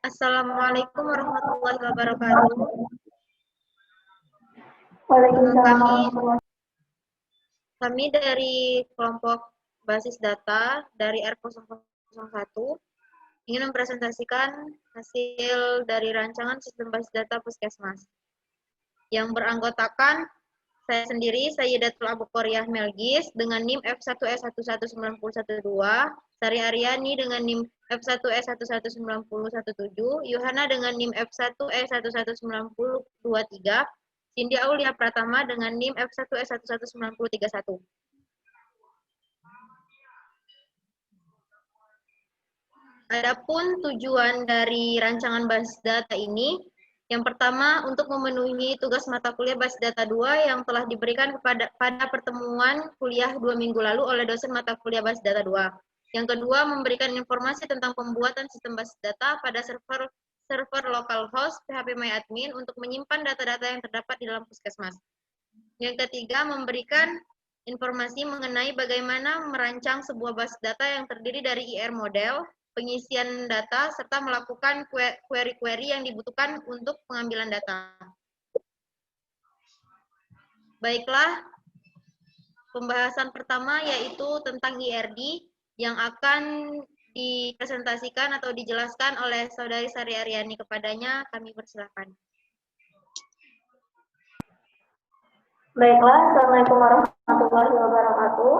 Assalamualaikum warahmatullahi wabarakatuh. Waalaikumsalam Kami warahmatullahi kami dari kelompok basis data dari R001 ingin mempresentasikan hasil dari rancangan sistem basis data Puskesmas yang beranggotakan saya sendiri, Sayyidatul Abu Qoryah Melgis dengan NIM F1S11912, Sari Aryani dengan NIM F1S11917, Yohana dengan NIM F1E11923, Cindy Aulia Pratama dengan NIM F1E11931. Adapun tujuan dari rancangan basis data ini, yang pertama untuk memenuhi tugas mata kuliah basis data 2 yang telah diberikan pada pertemuan kuliah 2 minggu lalu oleh dosen mata kuliah basis data 2. Yang kedua, memberikan informasi tentang pembuatan sistem basis data pada server localhost PHP MyAdmin untuk menyimpan data-data yang terdapat di dalam Puskesmas. Yang ketiga, memberikan informasi mengenai bagaimana merancang sebuah basis data yang terdiri dari IR model, pengisian data, serta melakukan query-query yang dibutuhkan untuk pengambilan data. Baiklah, pembahasan pertama yaitu tentang IRD yang akan dipresentasikan atau dijelaskan oleh Saudari Sari Aryani. Kepadanya kami persilakan. Baiklah, Assalamualaikum warahmatullahi wabarakatuh.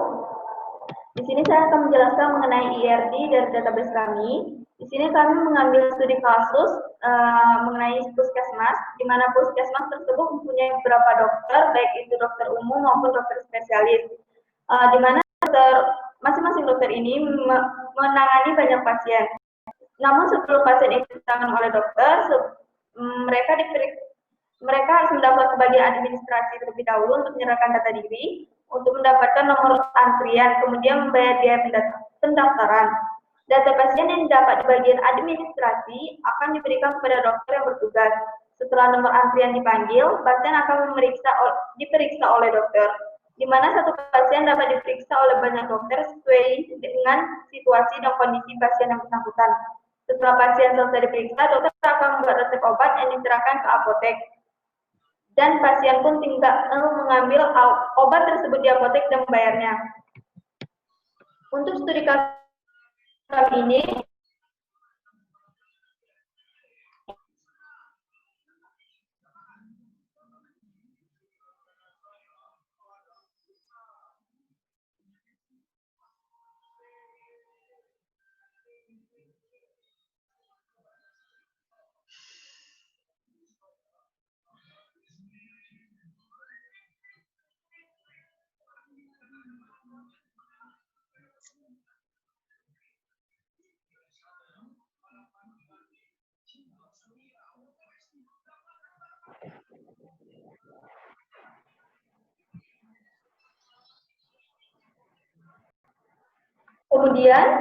Di sini saya akan menjelaskan mengenai IRD dari database kami. Di sini kami mengambil studi kasus mengenai Puskesmas, di mana Puskesmas tersebut mempunyai beberapa dokter, baik itu dokter umum maupun dokter spesialis. Di mana masing-masing dokter ini menangani banyak pasien. Namun sebelum pasien itu ditangani oleh dokter, mereka harus mendapat bagian administrasi terlebih dahulu untuk menyerahkan data diri, untuk mendapatkan nomor antrian, kemudian membayar biaya pendaftaran. Data pasien yang didapat di bagian administrasi akan diberikan kepada dokter yang bertugas. Setelah nomor antrian dipanggil, pasien akan diperiksa oleh dokter, di mana satu pasien dapat diperiksa oleh banyak dokter sesuai dengan situasi dan kondisi pasien yang bersangkutan. Setelah pasien selesai diperiksa, dokter akan membuat resep obat yang diserahkan ke apotek. Dan pasien pun tinggal mengambil obat tersebut di apotek dan membayarnya. Untuk studi kasus kami ini, kemudian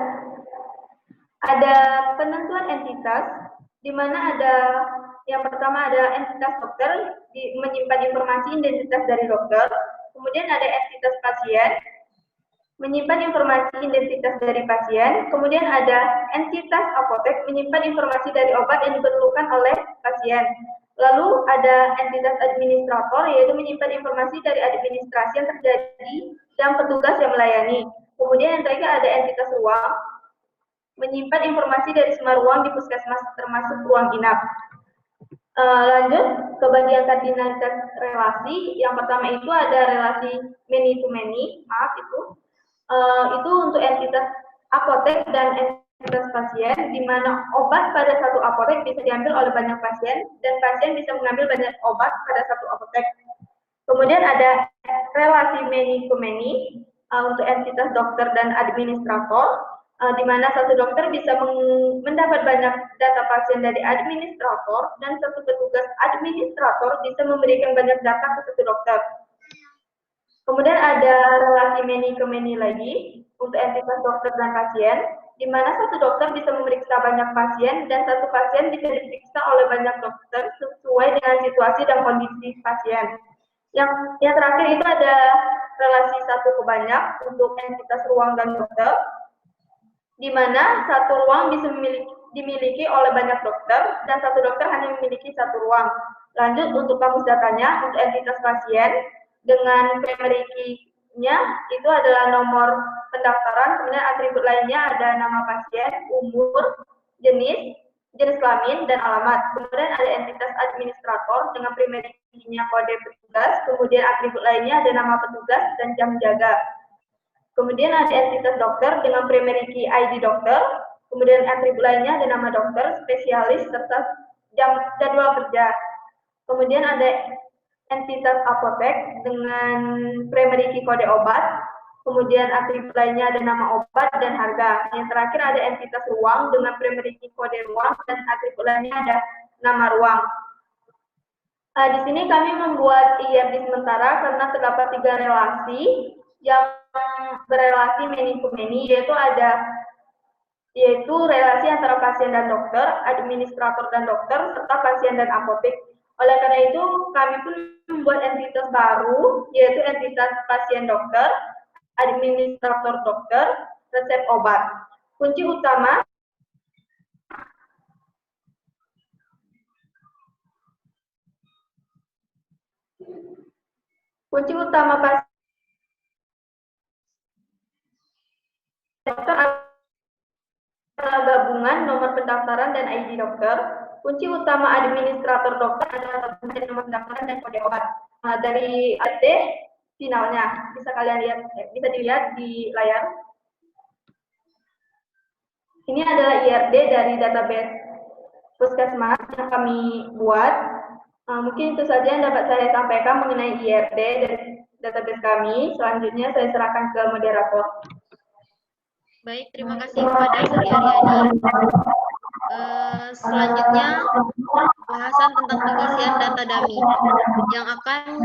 ada penentuan entitas, di mana ada yang pertama ada entitas dokter, menyimpan informasi identitas dari dokter, kemudian ada entitas pasien, menyimpan informasi identitas dari pasien, kemudian ada entitas apotek, menyimpan informasi dari obat yang diperlukan oleh pasien. Lalu ada entitas administrator, yaitu menyimpan informasi dari administrasi yang terjadi dan petugas yang melayani. Kemudian yang terakhir ada entitas ruang, menyimpan informasi dari semua ruang di Puskesmas termasuk ruang inap. Lanjut ke bagian kardinalitas relasi. Yang pertama itu ada relasi many to many, itu untuk entitas apotek dan entitas pasien, di mana obat pada satu apotek bisa diambil oleh banyak pasien dan pasien bisa mengambil banyak obat pada satu apotek. Kemudian ada relasi many to many untuk entitas dokter dan administrator, di mana satu dokter bisa mendapat banyak data pasien dari administrator dan satu petugas administrator bisa memberikan banyak data ke satu dokter. Kemudian ada relasi many to many lagi untuk entitas dokter dan pasien, di mana satu dokter bisa memeriksa banyak pasien dan satu pasien bisa diperiksa oleh banyak dokter sesuai dengan situasi dan kondisi pasien. Yang terakhir itu ada relasi satu ke banyak untuk entitas ruang dan dokter, di mana satu ruang dimiliki oleh banyak dokter dan satu dokter hanya memiliki satu ruang. Lanjut untuk kamus datanya, untuk entitas pasien dengan primary key-nya itu adalah nomor pendaftaran, kemudian atribut lainnya ada nama pasien, umur, jenis kelamin, dan alamat. Kemudian ada entitas administrator dengan primary key-nya kode petugas, kemudian atribut lainnya ada nama petugas dan jam jaga. Kemudian ada entitas dokter dengan primary key ID dokter, kemudian atribut lainnya ada nama dokter, spesialis, serta jadwal kerja. Kemudian ada entitas apotek dengan primary key kode obat, kemudian atribut lainnya ada nama obat dan harga. Yang terakhir ada entitas ruang dengan primary key kode ruang dan atribut lainnya ada nama ruang. Di sini kami membuat IRD sementara karena terdapat 3 relasi yang berelasi many to many, yaitu relasi antara pasien dan dokter, administrator dan dokter, serta pasien dan apotek. Oleh karena itu, kami pun membuat entitas baru, yaitu entitas pasien dokter, administrator dokter, resep obat. Kunci utama pasien dokter adalah gabungan nomor pendaftaran dan ID dokter. Kunci utama administrator dokter adalah gabungan nomor pendaftaran dan kode obat. Dari AD finalnya bisa kalian lihat, bisa dilihat di layar. Ini adalah IRD dari database Puskesmas yang kami buat. Mungkin itu saja yang dapat saya sampaikan mengenai IRD dari database kami. Selanjutnya saya serahkan ke moderator. Baik, terima kasih kepada Sri Aryani. Selanjutnya bahasan tentang pengisian data dummy yang akan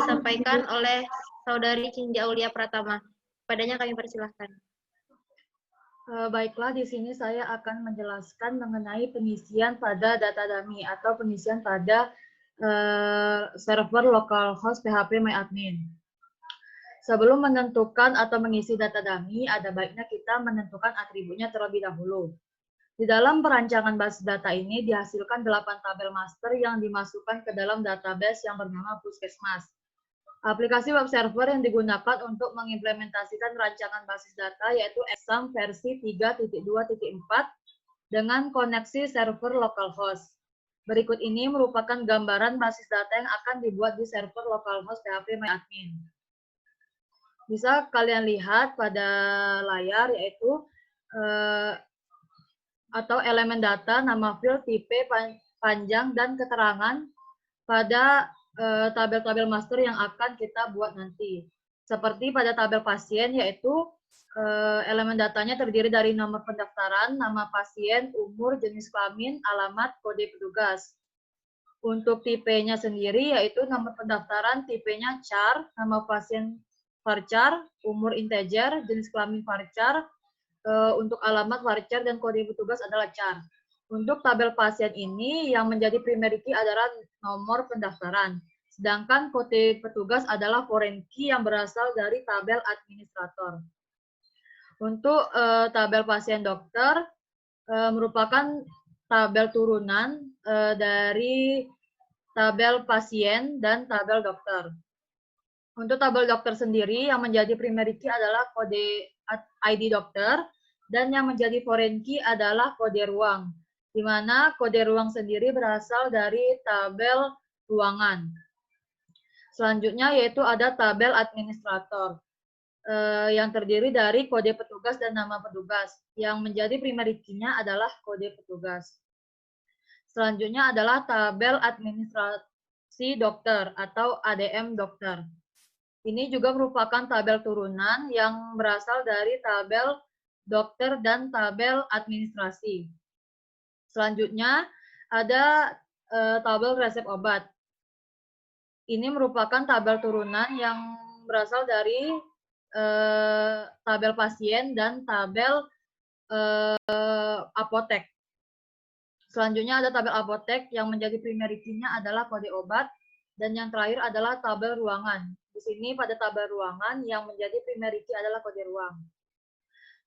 disampaikan oleh Saudari Cindy Aulia Pratama. Padanya kami persilahkan. Baiklah, di sini saya akan menjelaskan mengenai pengisian pada data dummy atau pengisian pada server localhost PHP MyAdmin. Sebelum menentukan atau mengisi data dummy, ada baiknya kita menentukan atributnya terlebih dahulu. Di dalam perancangan basis data ini dihasilkan 8 tabel master yang dimasukkan ke dalam database yang bernama Puskesmas. Aplikasi web server yang digunakan untuk mengimplementasikan rancangan basis data yaitu Exam versi 3.2.4 dengan koneksi server localhost. Berikut ini merupakan gambaran basis data yang akan dibuat di server localhost PHP MyAdmin. Bisa kalian lihat pada layar yaitu atau elemen data, nama field, tipe, panjang, dan keterangan pada tabel-tabel master yang akan kita buat nanti. Seperti pada tabel pasien yaitu elemen datanya terdiri dari nomor pendaftaran, nama pasien, umur, jenis kelamin, alamat, kode petugas. Untuk tipenya sendiri yaitu nomor pendaftaran, tipenya char, nama pasien varchar, umur integer, jenis kelamin varchar, untuk alamat varchar dan kode petugas adalah char. Untuk tabel pasien ini yang menjadi primary key adalah nomor pendaftaran. Sedangkan kode petugas adalah foreign key yang berasal dari tabel administrator. Untuk tabel pasien dokter merupakan tabel turunan dari tabel pasien dan tabel dokter. Untuk tabel dokter sendiri yang menjadi primary key adalah kode ID dokter dan yang menjadi foreign key adalah kode ruang, di mana kode ruang sendiri berasal dari tabel ruangan. Selanjutnya yaitu ada tabel administrator yang terdiri dari kode petugas dan nama petugas. Yang menjadi primary key-nya adalah kode petugas. Selanjutnya adalah tabel administrasi dokter atau ADM dokter. Ini juga merupakan tabel turunan yang berasal dari tabel dokter dan tabel administrasi. Selanjutnya ada tabel resep obat. Ini merupakan tabel turunan yang berasal dari tabel pasien dan tabel apotek. Selanjutnya ada tabel apotek yang menjadi primary key-nya adalah kode obat. Dan yang terakhir adalah tabel ruangan. Di sini pada tabel ruangan yang menjadi primary key adalah kode ruang.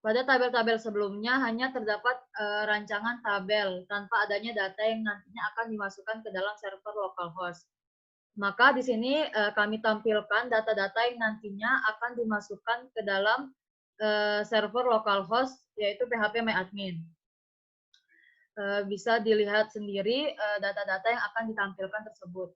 Pada tabel-tabel sebelumnya hanya terdapat rancangan tabel tanpa adanya data yang nantinya akan dimasukkan ke dalam server localhost. Maka di sini kami tampilkan data-data yang nantinya akan dimasukkan ke dalam server localhost, yaitu phpMyAdmin. Bisa dilihat sendiri data-data yang akan ditampilkan tersebut.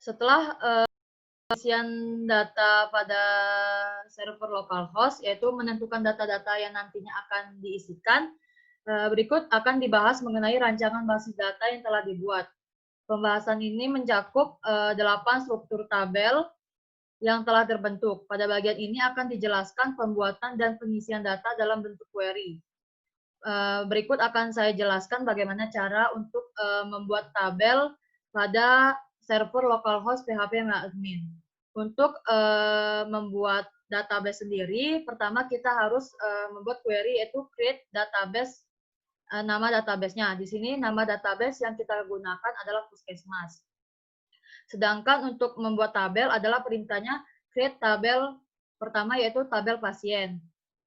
Setelah pengisian data pada server localhost, yaitu menentukan data-data yang nantinya akan diisikan, berikut akan dibahas mengenai rancangan basis data yang telah dibuat. Pembahasan ini mencakup 8 struktur tabel yang telah terbentuk. Pada bagian ini akan dijelaskan pembuatan dan pengisian data dalam bentuk query. Berikut akan saya jelaskan bagaimana cara untuk membuat tabel pada server localhost phpMyAdmin. Untuk membuat database sendiri, pertama kita harus membuat query, yaitu create database, nama database-nya. Di sini nama database yang kita gunakan adalah Puskesmas. Sedangkan untuk membuat tabel adalah perintahnya create tabel pertama, yaitu tabel pasien.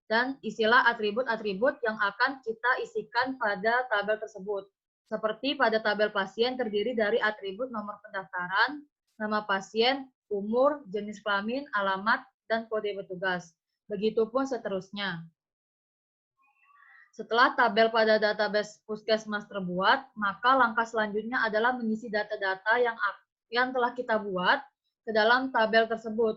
Dan isilah atribut-atribut yang akan kita isikan pada tabel tersebut. Seperti pada tabel pasien terdiri dari atribut nomor pendaftaran, nama pasien, umur, jenis kelamin, alamat, dan kode petugas. Begitupun seterusnya. Setelah tabel pada database Puskesmas terbuat, maka langkah selanjutnya adalah mengisi data-data yang telah kita buat ke dalam tabel tersebut.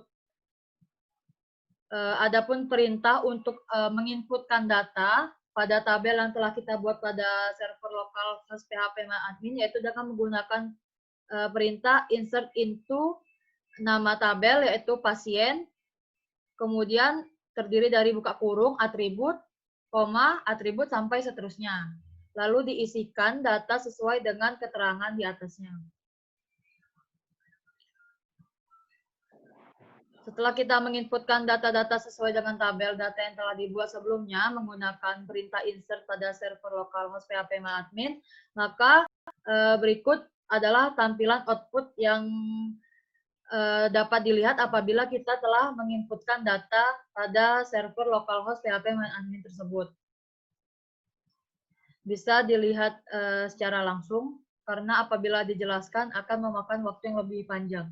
Adapun perintah untuk menginputkan data pada tabel yang telah kita buat pada server localhost phpMyAdmin, yaitu dengan menggunakan perintah insert into nama tabel, yaitu pasien, kemudian terdiri dari buka kurung, atribut, koma, atribut, sampai seterusnya. Lalu diisikan data sesuai dengan keterangan di atasnya. Setelah kita menginputkan data-data sesuai dengan tabel data yang telah dibuat sebelumnya menggunakan perintah insert pada server localhost phpMyAdmin, maka berikut adalah tampilan output yang dapat dilihat apabila kita telah menginputkan data pada server localhost phpMyAdmin tersebut. Bisa dilihat secara langsung, karena apabila dijelaskan akan memakan waktu yang lebih panjang.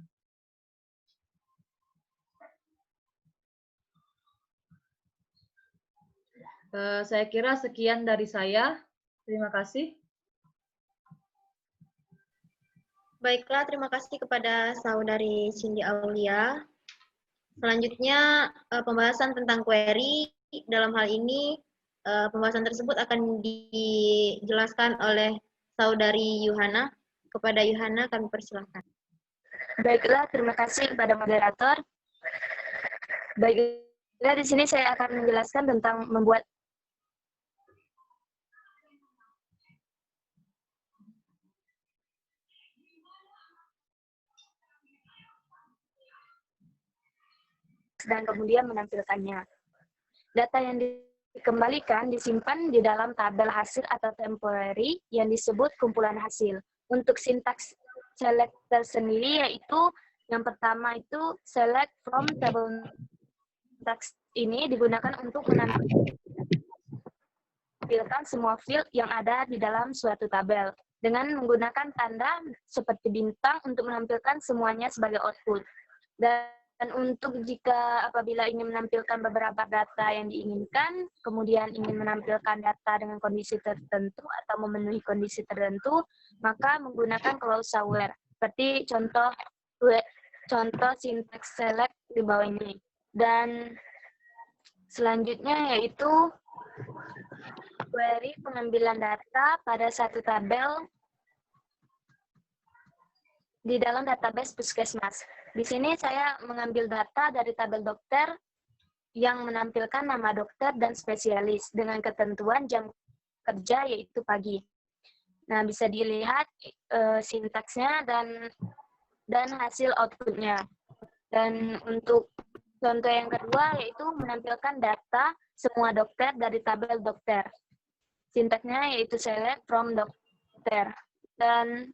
Saya kira sekian dari saya. Terima kasih. Baiklah, terima kasih kepada Saudari Cindy Aulia. Selanjutnya, pembahasan tentang query. Dalam hal ini, pembahasan tersebut akan dijelaskan oleh Saudari Yuhana. Kepada Yuhana, kami persilahkan. Baiklah, terima kasih kepada moderator. Baiklah, di sini saya akan menjelaskan tentang membuat dan kemudian menampilkannya. Data yang dikembalikan disimpan di dalam tabel hasil atau temporary yang disebut kumpulan hasil. Untuk sintaks select tersendiri yaitu yang pertama itu select from table text ini digunakan untuk menampilkan semua field yang ada di dalam suatu tabel dengan menggunakan tanda seperti bintang untuk menampilkan semuanya sebagai output. Dan untuk jika apabila ingin menampilkan beberapa data yang diinginkan, kemudian ingin menampilkan data dengan kondisi tertentu atau memenuhi kondisi tertentu, maka menggunakan clause where. Seperti contoh syntax select di bawah ini. Dan selanjutnya yaitu query pengambilan data pada satu tabel di dalam database Puskesmas. Di sini saya mengambil data dari tabel dokter yang menampilkan nama dokter dan spesialis dengan ketentuan jam kerja yaitu pagi. Nah, bisa dilihat sintaksnya dan hasil outputnya. Dan untuk contoh yang kedua yaitu menampilkan data semua dokter dari tabel dokter. Sintaksnya yaitu select from dokter. Dan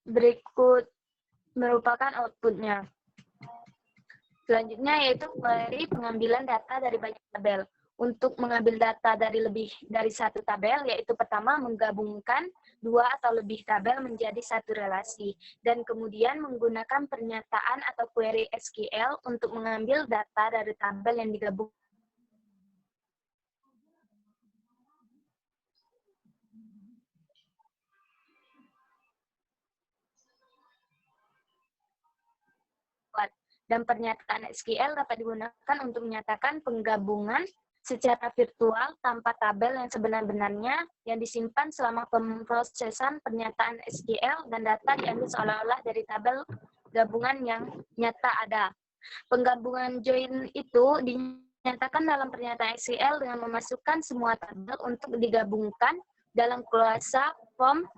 berikut merupakan outputnya. Selanjutnya yaitu query pengambilan data dari banyak tabel. Untuk mengambil data dari lebih dari satu tabel, yaitu pertama menggabungkan dua atau lebih tabel menjadi satu relasi, dan kemudian menggunakan pernyataan atau query SQL untuk mengambil data dari tabel yang digabungkan. Dan pernyataan SQL dapat digunakan untuk menyatakan penggabungan secara virtual tanpa tabel yang sebenar-benarnya yang disimpan selama pemrosesan pernyataan SQL dan data diambil seolah-olah dari tabel gabungan yang nyata ada. Penggabungan join itu dinyatakan dalam pernyataan SQL dengan memasukkan semua tabel untuk digabungkan dalam klausa form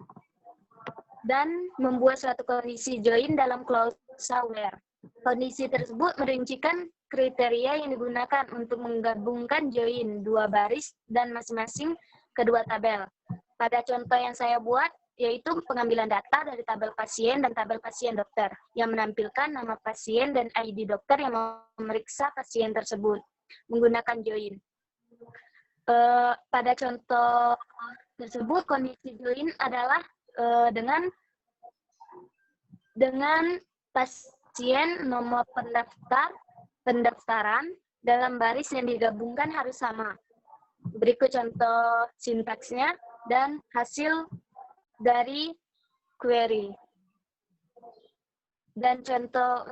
dan membuat suatu kondisi join dalam klausa where. Kondisi tersebut merincikan kriteria yang digunakan untuk menggabungkan join dua baris dan masing-masing kedua tabel. Pada contoh yang saya buat, yaitu pengambilan data dari tabel pasien dan tabel pasien dokter, yang menampilkan nama pasien dan ID dokter yang memeriksa pasien tersebut, menggunakan join. Pada contoh tersebut, kondisi join adalah dengan pasien nomor pendaftaran dalam baris yang digabungkan harus sama. Berikut contoh sintaksnya dan hasil dari query. Dan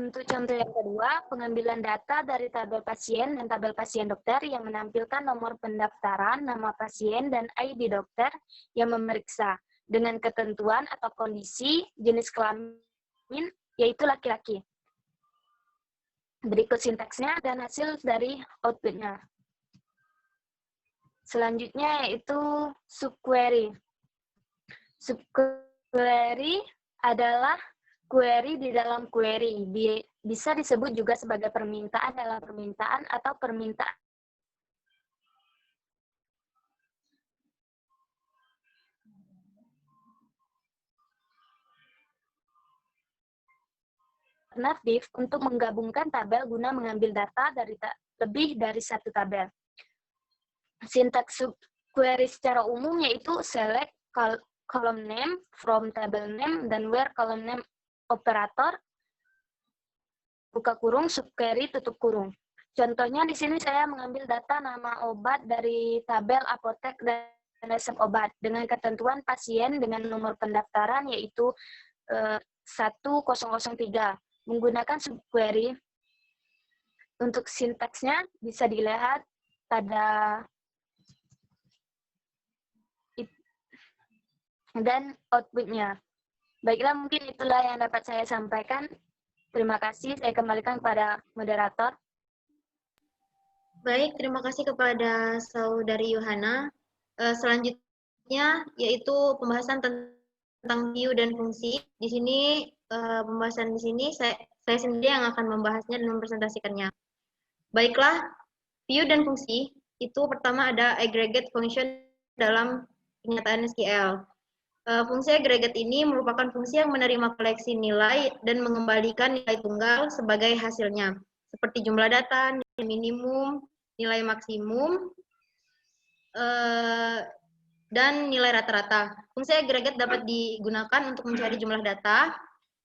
untuk contoh yang kedua, pengambilan data dari tabel pasien dan tabel pasien dokter yang menampilkan nomor pendaftaran, nama pasien, dan ID dokter yang memeriksa dengan ketentuan atau kondisi jenis kelamin, yaitu laki-laki. Berikut sintaksnya dan hasil dari output-nya. Selanjutnya yaitu subquery. Subquery adalah query di dalam query. Bisa disebut juga sebagai permintaan dalam permintaan atau permintaan alternatif untuk menggabungkan tabel guna mengambil data dari lebih dari satu tabel. Sintaks subquery secara umum yaitu select column name from table name dan where column name operator buka kurung subquery tutup kurung. Contohnya di sini saya mengambil data nama obat dari tabel apotek dan resep obat dengan ketentuan pasien dengan nomor pendaftaran yaitu 1003. Menggunakan subquery, untuk sintaksnya bisa dilihat pada dan output-nya. Baiklah, mungkin itulah yang dapat saya sampaikan. Terima kasih, saya kembalikan kepada moderator. Baik, terima kasih kepada Saudari Yohana. Selanjutnya yaitu pembahasan tentang view dan fungsi. Di sini pembahasan di sini saya sendiri yang akan membahasnya dan mempresentasikannya. Baiklah, view dan fungsi itu pertama ada aggregate function dalam pernyataan SQL. Fungsi aggregate ini merupakan fungsi yang menerima koleksi nilai dan mengembalikan nilai tunggal sebagai hasilnya, seperti jumlah data, nilai minimum, nilai maksimum, dan nilai rata-rata. Fungsi aggregate dapat digunakan untuk mencari jumlah data,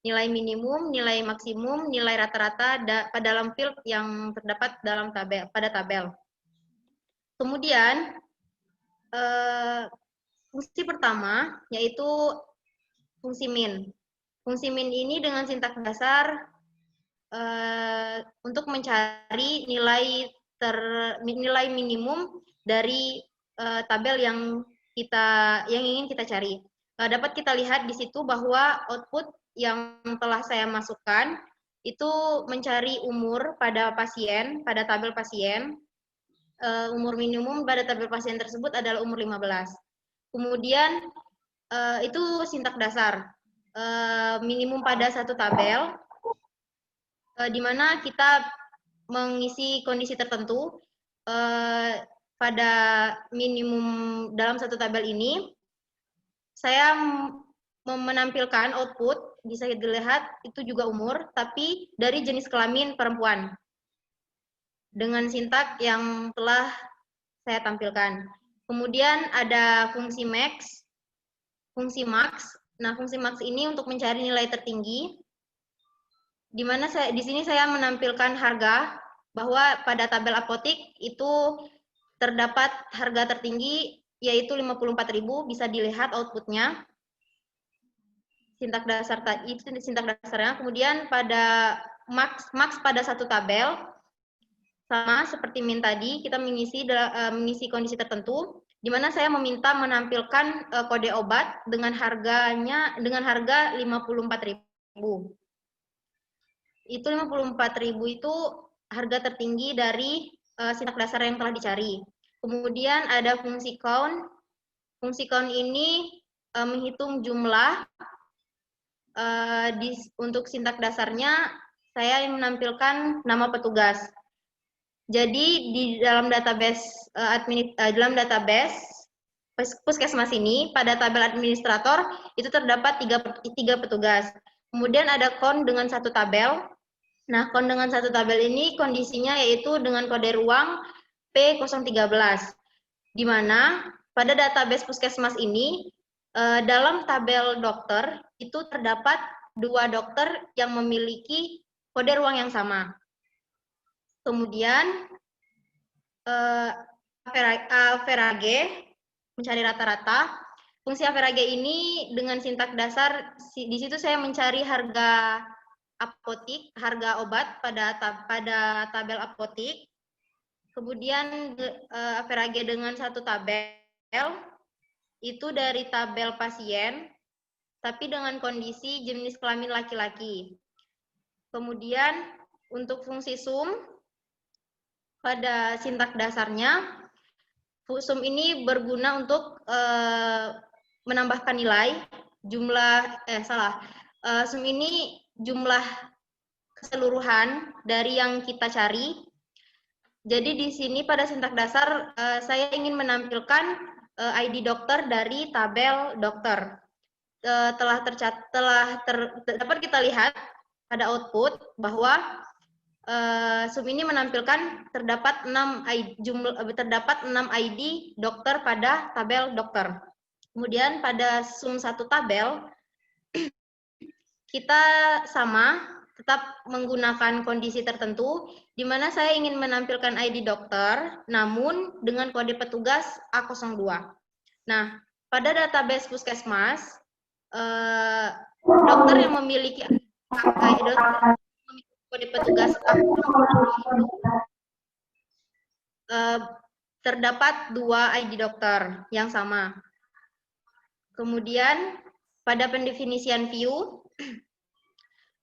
nilai minimum, nilai maksimum, nilai rata-rata dalam field yang terdapat dalam pada tabel. Kemudian, fungsi pertama yaitu fungsi min. Fungsi min ini dengan sintaks dasar untuk mencari nilai minimum dari tabel yang ingin kita cari. Dapat kita lihat di situ bahwa output yang telah saya masukkan itu mencari umur pada pasien, pada tabel pasien. Umur minimum pada tabel pasien tersebut adalah umur 15. Kemudian itu sintaks dasar. Minimum pada satu tabel, di mana kita mengisi kondisi tertentu pada minimum dalam satu tabel ini. Saya menampilkan output, bisa dilihat itu juga umur, tapi dari jenis kelamin perempuan. Dengan sintak yang telah saya tampilkan. Kemudian ada fungsi max, fungsi max. Nah, fungsi max ini untuk mencari nilai tertinggi, di mana di sini saya menampilkan harga, bahwa pada tabel apotik itu terdapat harga tertinggi, yaitu 54.000, bisa dilihat outputnya. Sintak dasar tadi, itu sintak dasarnya. Kemudian pada max pada satu tabel, sama seperti min tadi, kita mengisi kondisi tertentu, di mana saya meminta menampilkan kode obat dengan harga 54.000. Itu 54.000 itu harga tertinggi dari sintak dasar yang telah dicari. Kemudian ada fungsi count. Fungsi count ini menghitung jumlah. Untuk sintak dasarnya, saya menampilkan nama petugas. Jadi di dalam database puskesmas ini, pada tabel administrator itu terdapat tiga petugas. Kemudian ada count dengan satu tabel. Nah, count dengan satu tabel ini kondisinya yaitu dengan kode ruang P013, di mana pada database puskesmas ini dalam tabel dokter itu terdapat 2 dokter yang memiliki kode ruang yang sama. Kemudian average, mencari rata-rata. Fungsi average ini dengan sintak dasar, di situ saya mencari harga apotik, harga obat pada tabel apotik. Kemudian average dengan satu tabel, itu dari tabel pasien, tapi dengan kondisi jenis kelamin laki-laki. Kemudian untuk fungsi sum, pada sintak dasarnya, sum ini berguna untuk menambahkan nilai, sum ini jumlah keseluruhan dari yang kita cari. Jadi di sini pada sintak dasar, saya ingin menampilkan ID dokter dari tabel dokter. Dapat kita lihat pada output bahwa sum ini menampilkan terdapat 6 ID dokter pada tabel dokter. Kemudian pada sum satu tabel kita tetap menggunakan kondisi tertentu, di mana saya ingin menampilkan ID dokter, namun dengan kode petugas A02. Nah, pada database puskesmas, dokter yang memiliki kode petugas terdapat 2 ID dokter yang sama. Kemudian pada pendefinisian view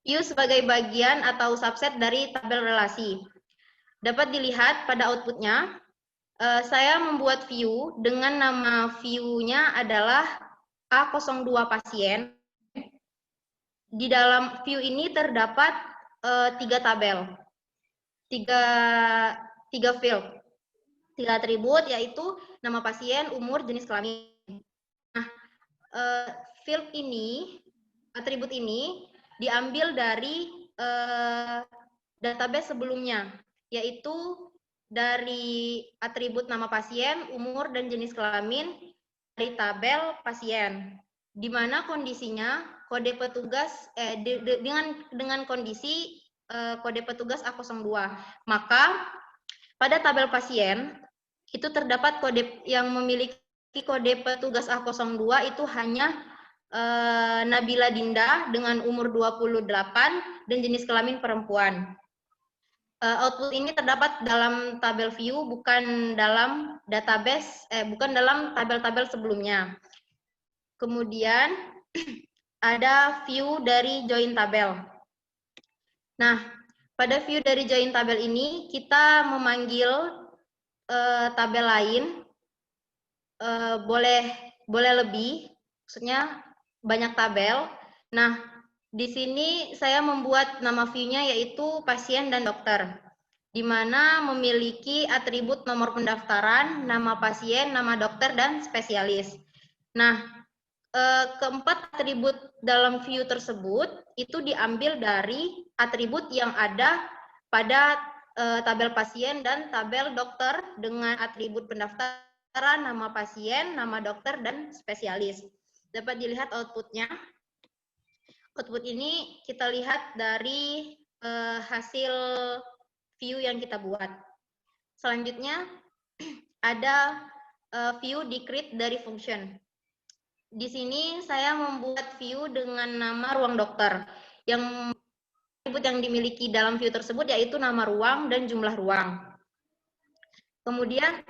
sebagai bagian atau subset dari tabel relasi. Dapat dilihat pada outputnya, saya membuat view dengan nama view-nya adalah A02 pasien. Di dalam view ini terdapat 3 tabel, 3 field, 3 atribut, yaitu nama pasien, umur, jenis kelamin. Nah, field ini, atribut ini diambil dari database sebelumnya, yaitu dari atribut nama pasien, umur, dan jenis kelamin dari tabel pasien, di mana kondisinya kode petugas dengan kondisi kode petugas A02. Maka pada tabel pasien itu terdapat kode yang memiliki kode petugas A02 itu hanya Nabila Dinda dengan umur 28 dan jenis kelamin perempuan. Output ini terdapat dalam tabel view, bukan dalam database, bukan dalam tabel-tabel sebelumnya. Kemudian ada view dari join tabel. Nah, pada view dari join tabel ini kita memanggil tabel lain, boleh lebih, maksudnya banyak tabel. Nah, di sini saya membuat nama view-nya yaitu pasien dan dokter, di mana memiliki atribut nomor pendaftaran, nama pasien, nama dokter, dan spesialis. Nah, keempat atribut dalam view tersebut itu diambil dari atribut yang ada pada tabel pasien dan tabel dokter dengan atribut pendaftaran, nama pasien, nama dokter, dan spesialis. Dapat dilihat outputnya. Output ini kita lihat dari hasil view yang kita buat. Selanjutnya ada view decrease dari function. Di sini saya membuat view dengan nama ruang dokter. Yang atribut yang dimiliki dalam view tersebut yaitu nama ruang dan jumlah ruang. Kemudian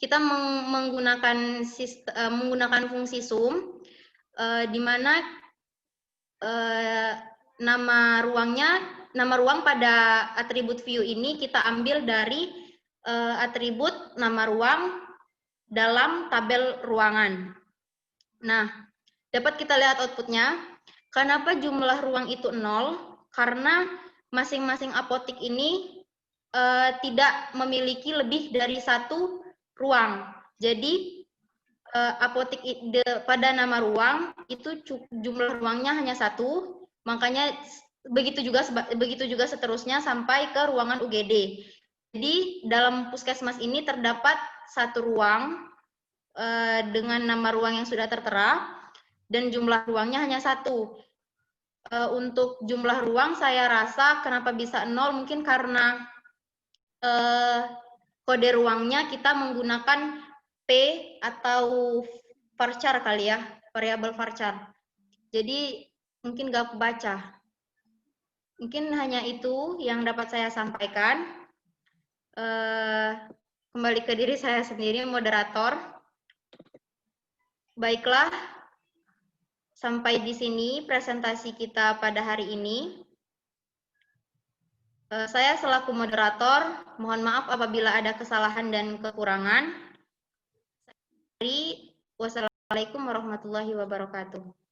kita menggunakan fungsi sum, di mana nama ruang pada atribut view ini kita ambil dari atribut nama ruang dalam tabel ruangan. Nah, dapat kita lihat outputnya. Kenapa jumlah ruang itu 0? Karena masing-masing apotik ini tidak memiliki lebih dari satu ruang. Jadi apotik pada nama ruang itu jumlah ruangnya hanya 1, makanya begitu juga seterusnya sampai ke ruangan UGD. Jadi dalam puskesmas ini terdapat satu ruang dengan nama ruang yang sudah tertera dan jumlah ruangnya hanya 1. Untuk jumlah ruang saya rasa kenapa bisa 0 mungkin karena kode ruangnya kita menggunakan P atau varchar kali ya, variabel varchar. Jadi mungkin nggak kebaca. Mungkin hanya itu yang dapat saya sampaikan. Kembali ke diri saya sendiri, moderator. Baiklah, sampai di sini presentasi kita pada hari ini. Saya selaku moderator, mohon maaf apabila ada kesalahan dan kekurangan. Wassalamualaikum warahmatullahi wabarakatuh.